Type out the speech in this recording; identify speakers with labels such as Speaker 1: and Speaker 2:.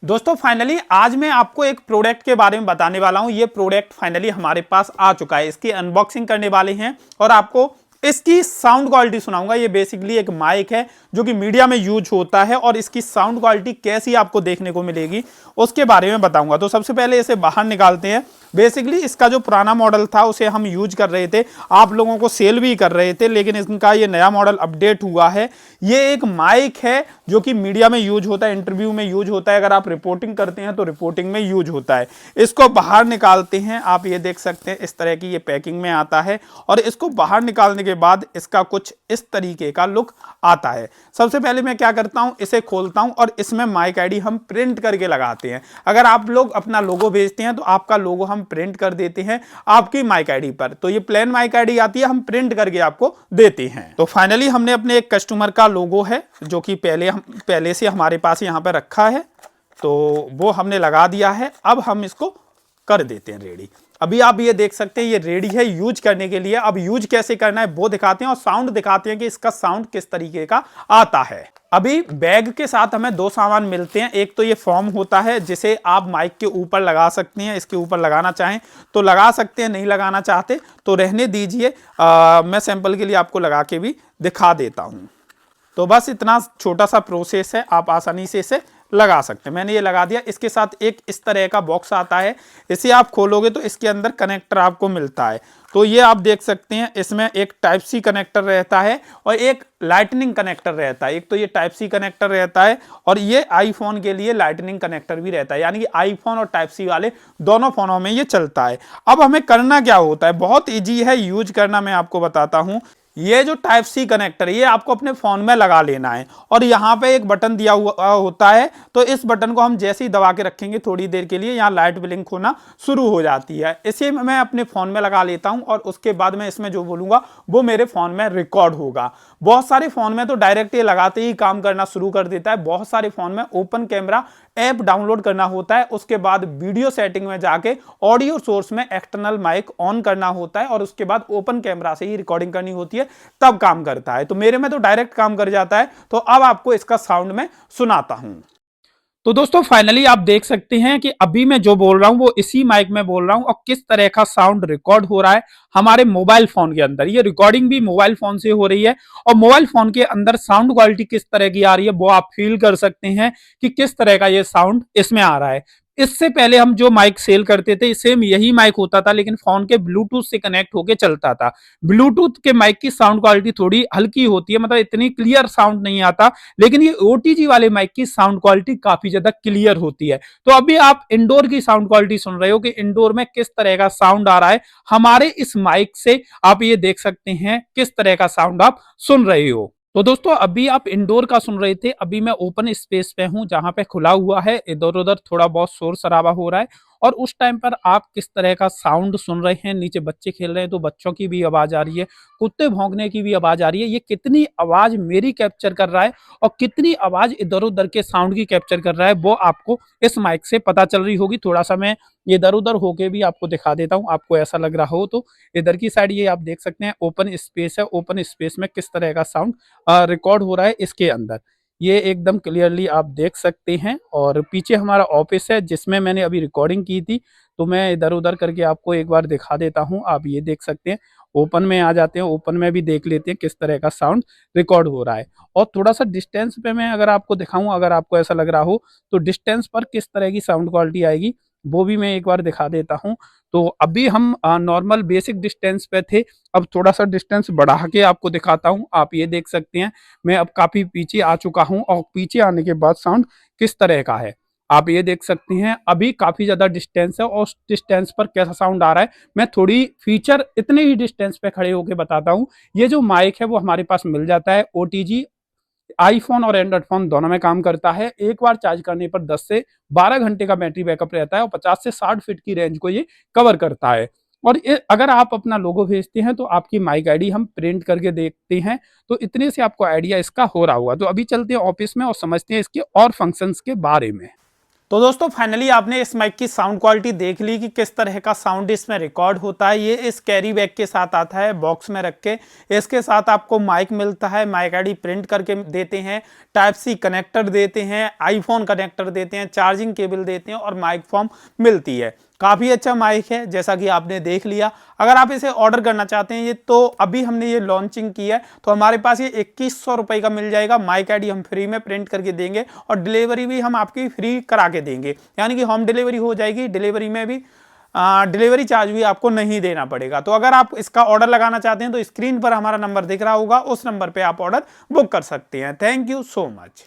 Speaker 1: दोस्तों फाइनली आज मैं आपको एक प्रोडक्ट के बारे में बताने वाला हूं। ये प्रोडक्ट फाइनली हमारे पास आ चुका है, इसकी अनबॉक्सिंग करने वाले हैं और आपको इसकी साउंड क्वालिटी सुनाऊंगा। ये बेसिकली एक माइक है जो कि मीडिया में यूज होता है और इसकी साउंड क्वालिटी कैसी आपको देखने को मिलेगी उसके बारे में बताऊंगा। तो सबसे पहले इसे बाहर निकालते हैं। बेसिकली इसका जो पुराना मॉडल था उसे हम यूज कर रहे थे, आप लोगों को सेल भी कर रहे थे, लेकिन इनका ये नया मॉडल अपडेट हुआ है। ये एक माइक है जो कि मीडिया में यूज होता है, इंटरव्यू में यूज होता है, अगर आप रिपोर्टिंग करते हैं तो रिपोर्टिंग में यूज होता है। इसको बाहर निकालते हैं, आप ये देख सकते हैं इस तरह की ये पैकिंग में आता है और इसको बाहर निकालने के बाद इसका कुछ इस तरीके का लुक आता है। सबसे पहले मैं क्या करता हूं, इसे खोलता हूं और इसमें माइक आईडी हम प्रिंट करके लगाते हैं। अगर आप लोग अपना लोगो भेजते हैं तो आपका लोगो हम प्रिंट कर देते हैं आपकी माइक आईडी पर। तो ये प्लेन माइक आईडी आती है, हम प्रिंट करके आपको देते हैं। तो फाइनली हमने अपने एक कस्टमर का लोगो है जो कि पहले से हमारे पास यहां पर रखा है, तो वो हमने लगा दिया है। अब हम इसको कर देते हैं रेडी। अभी आप ये देख सकते हैं ये रेडी है यूज करने के लिए। अब यूज कैसे करना है वो दिखाते हैं और साउंड दिखाते हैं कि इसका साउंड किस तरीके का आता है। अभी बैग के साथ हमें दो सामान मिलते हैं। एक तो ये फॉर्म होता है जिसे आप माइक के ऊपर लगा सकते हैं, इसके ऊपर लगाना चाहें तो लगा सकते हैं, नहीं लगाना चाहते तो रहने दीजिए। मैं सैंपल के लिए आपको लगा के भी दिखा देता हूं। तो बस इतना छोटा सा प्रोसेस है, आप आसानी से इसे लगा सकते हैं। मैंने ये लगा दिया। इसके साथ एक इस तरह का बॉक्स आता है, इसे आप खोलोगे तो इसके अंदर कनेक्टर आपको मिलता है। तो ये आप देख सकते हैं इसमें एक टाइप सी कनेक्टर रहता है और एक लाइटनिंग कनेक्टर रहता है। एक तो ये टाइप सी कनेक्टर रहता है और ये आईफोन के लिए लाइटनिंग कनेक्टर भी रहता है, यानी कि आईफोन और टाइप सी वाले दोनों फोनों में ये चलता है। अब हमें करना क्या होता है, बहुत ईजी है यूज करना, मैं आपको बताता हूं। ये जो टाइप सी कनेक्टर ये आपको अपने फोन में लगा लेना है और यहाँ पे एक बटन दिया हुआ होता है। तो इस बटन को हम जैसे ही दबा के रखेंगे थोड़ी देर के लिए यहाँ लाइट ब्लिंक होना शुरू हो जाती है। इसे मैं अपने फोन में लगा लेता हूँ और उसके बाद मैं इसमें जो बोलूंगा वो मेरे फोन में रिकॉर्ड होगा। बहुत सारे फोन में तो डायरेक्ट ये लगाते ही काम करना शुरू कर देता है। बहुत सारे फोन में ओपन कैमरा ऐप डाउनलोड करना होता है, उसके बाद वीडियो सेटिंग में जाके ऑडियो सोर्स में एक्सटर्नल माइक ऑन करना होता है और उसके बाद ओपन कैमरा से ही रिकॉर्डिंग करनी होती है, तब काम करता है। तो मेरे में तो डायरेक्ट काम कर जाता है। तो अब आपको इसका साउंड में सुनाता हूं। तो दोस्तों फाइनली आप देख सकते हैं कि अभी मैं जो बोल रहा हूं वो इसी माइक में बोल रहा हूं और किस तरह का साउंड रिकॉर्ड हो रहा है हमारे मोबाइल फोन के अंदर। ये रिकॉर्डिंग भी मोबाइल फोन से हो रही है और मोबाइल फोन के अंदर साउंड क्वालिटी किस तरह की आ रही है वो आप फील कर सकते हैं कि किस तरह का ये साउंड इसमें आ रहा है। इससे पहले हम जो माइक सेल करते थे सेम यही माइक होता था, लेकिन फोन के ब्लूटूथ से कनेक्ट होके चलता था। ब्लूटूथ के माइक की साउंड क्वालिटी थोड़ी हल्की होती है, मतलब इतनी क्लियर साउंड नहीं आता, लेकिन ये ओटीजी वाले माइक की साउंड क्वालिटी काफी ज्यादा क्लियर होती है। तो अभी आप इंडोर की साउंड क्वालिटी सुन रहे हो कि इंडोर में किस तरह का साउंड आ रहा है हमारे इस माइक से। आप ये देख सकते हैं किस तरह का साउंड आप सुन रहे हो। तो दोस्तों अभी आप इंडोर का सुन रहे थे, अभी मैं ओपन स्पेस पे हूं जहां पे खुला हुआ है, इधर उधर थोड़ा बहुत शोर शराबा हो रहा है और उस टाइम पर आप किस तरह का साउंड सुन रहे हैं। नीचे बच्चे खेल रहे हैं तो बच्चों की भी आवाज आ रही है, कुत्ते भौंकने की भी आवाज आ रही है। ये कितनी आवाज मेरी कैप्चर कर रहा है और कितनी आवाज इधर उधर के साउंड की कैप्चर कर रहा है वो आपको इस माइक से पता चल रही होगी। थोड़ा सा मैं इधर उधर होके भी आपको दिखा देता हूँ, आपको ऐसा लग रहा हो तो। इधर की साइड ये आप देख सकते हैं ओपन स्पेस है, ओपन स्पेस में किस तरह का साउंड रिकॉर्ड हो रहा है इसके अंदर, ये एकदम क्लियरली आप देख सकते हैं। और पीछे हमारा ऑफिस है जिसमें मैंने अभी रिकॉर्डिंग की थी, तो मैं इधर उधर करके आपको एक बार दिखा देता हूं। आप ये देख सकते हैं, ओपन में आ जाते हैं, ओपन में भी देख लेते हैं किस तरह का साउंड रिकॉर्ड हो रहा है। और थोड़ा सा डिस्टेंस पे मैं अगर आपको दिखाऊं, अगर आपको ऐसा लग रहा हो तो डिस्टेंस पर किस तरह की साउंड क्वालिटी आएगी वो भी मैं एक बार दिखा देता हूं। तो अभी हम नॉर्मल बेसिक डिस्टेंस पे थे, अब थोड़ा सा डिस्टेंस बढ़ा के आपको दिखाता हूं। आप ये देख सकते हैं मैं अब काफी पीछे आ चुका हूं और पीछे आने के बाद साउंड किस तरह का है आप ये देख सकते हैं। अभी काफी ज्यादा डिस्टेंस है और उस डिस्टेंस पर कैसा साउंड आ रहा है मैं थोड़ी फीचर इतने ही डिस्टेंस पे खड़े होकर बताता हूँ। ये जो माइक है वो हमारे पास मिल जाता है, ओटीजी आईफोन और एंड्रॉइड फोन दोनों में काम करता है। एक बार चार्ज करने पर 10 से 12 घंटे का बैटरी बैकअप रहता है और 50 से 60 फीट की रेंज को ये कवर करता है। और अगर आप अपना लोगो भेजते हैं तो आपकी माइक आईडी हम प्रिंट करके देखते हैं। तो इतने से आपको आइडिया इसका हो रहा होगा। तो अभी चलते हैं ऑफिस में और समझते हैं इसके और फंक्शंस के बारे में। तो दोस्तों फाइनली आपने इस माइक की साउंड क्वालिटी देख ली कि किस तरह का साउंड इसमें रिकॉर्ड होता है। ये इस कैरी बैग के साथ आता है बॉक्स में रख के। इसके साथ आपको माइक मिलता है, माइक आईडी प्रिंट करके देते हैं, टाइप सी कनेक्टर देते हैं, आईफोन कनेक्टर देते हैं, चार्जिंग केबल देते हैं और माइक फॉर्म मिलती है। काफ़ी अच्छा माइक है जैसा कि आपने देख लिया। अगर आप इसे ऑर्डर करना चाहते हैं ये तो अभी हमने ये लॉन्चिंग की है तो हमारे पास ये 2100 रुपये का मिल जाएगा। माइक आईडी हम फ्री में प्रिंट करके देंगे और डिलीवरी भी हम आपकी फ्री करा के देंगे, यानी कि होम डिलीवरी हो जाएगी। डिलीवरी में भी डिलीवरी चार्ज भी आपको नहीं देना पड़ेगा। तो अगर आप इसका ऑर्डर लगाना चाहते हैं तो स्क्रीन पर हमारा नंबर दिख रहा होगा, उस नंबर पर आप ऑर्डर बुक कर सकते हैं। Thank you so much.